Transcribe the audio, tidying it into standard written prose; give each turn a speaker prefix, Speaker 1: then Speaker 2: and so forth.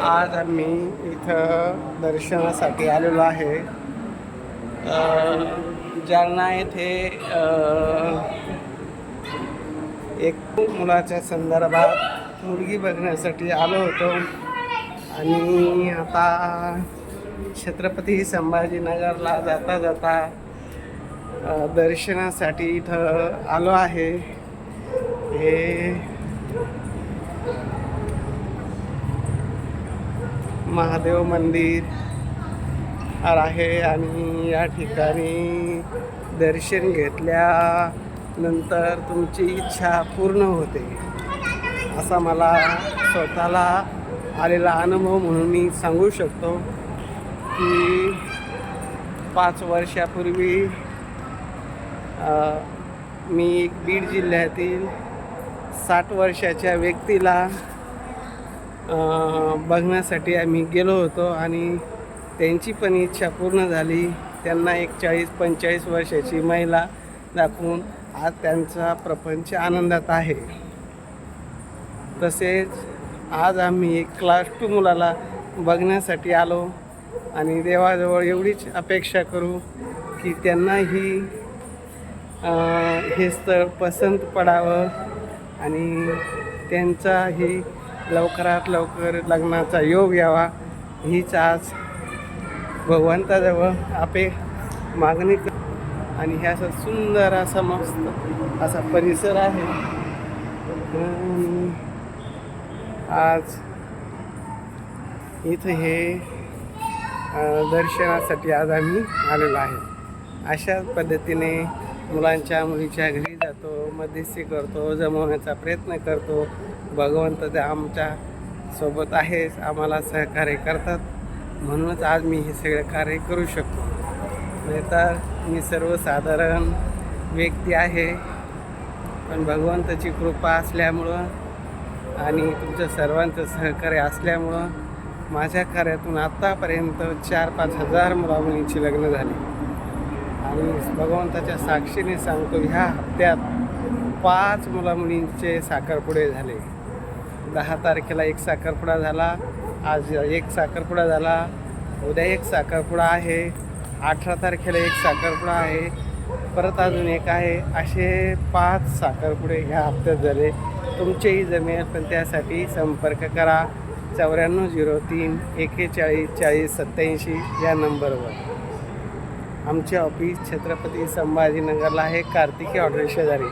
Speaker 1: आज आम्ही इथं दर्शनासाठी आलेलो आहे. जालना येथे एक मुलाच्या संदर्भात मुलगी बघण्यासाठी आलो होतो आणि आता छत्रपती संभाजीनगरला जाता जाता दर्शनासाठी इथं आलो आहे. हे महादेव मंदिर आहे आणि या ठिकाणी दर्शन घेतल्यानंतर तुमची इच्छा पूर्ण होते, असा मला स्वतःला आलेला अनुभव म्हणून मी सांगू शकतो की 5 वर्षापूर्वी मी एक बीड जिल्ह्यातील 60 वर्षाच्या व्यक्तीला बघण्यासाठी आम्ही गेलो होतो आणि त्यांची पण इच्छा पूर्ण झाली. त्यांना एक 40-45 वर्षाची महिला दाखवून आज त्यांचा प्रपंच आनंदात आहे. तसेच आज आम्ही एक क्लास 2 मुलाला बघण्यासाठी आलो आणि देवाजवळ एवढीच अपेक्षा करू की त्यांनाही हे स्थळ पसंत पडावं आणि त्यांचाही लवकरात लवकर लग्नाचा योग यावा, हीच आज भगवंताजवळ मागणी आणि हे असं सुंदर असा मस्त असा परिसर आहे. आज इथं हे दर्शनासाठी आज आम्ही आलेलो आहे. अशाच पद्धतीने मुलीच्या घरी जातो, मध्यस्थी करतो, जमवण्याचा प्रयत्न करतो. भगवंत ते आमच्या सोबत आहेच, आम्हाला सहकार्य करतात, म्हणूनच आज मी हे सगळे कार्य करू शकतो. नाही तर मी सर्वसाधारण व्यक्ती आहे, पण भगवंताची कृपा असल्यामुळं आणि तुमच्या सर्वांचं सहकार्य असल्यामुळं माझ्या कार्यातून आत्तापर्यंत 4-5 हजार मुलामुलींची लग्न झाली. आणि भगवंताच्या साक्षीने सांगतो, ह्या हप्त्यात 5 मुलामुलींचे साखरपुडे झाले. 10 तारखेला एक साखरपुडा झाला, आज एक साखरपुडा झाला, उद्या एक साखरपुडा आहे, 18 तारखेला एक साखरपुडा आहे, परत अजून एक आहे. असे 5 साखरपुडे ह्या हप्त्यात झाले. तुमचेही जमेल, पण त्यासाठी संपर्क करा 9403 41 40 87 या नंबरवर. आमचे ऑफिस छत्रपती संभाजीनगरला आहे, कार्तिकी हॉटेल शेजारी.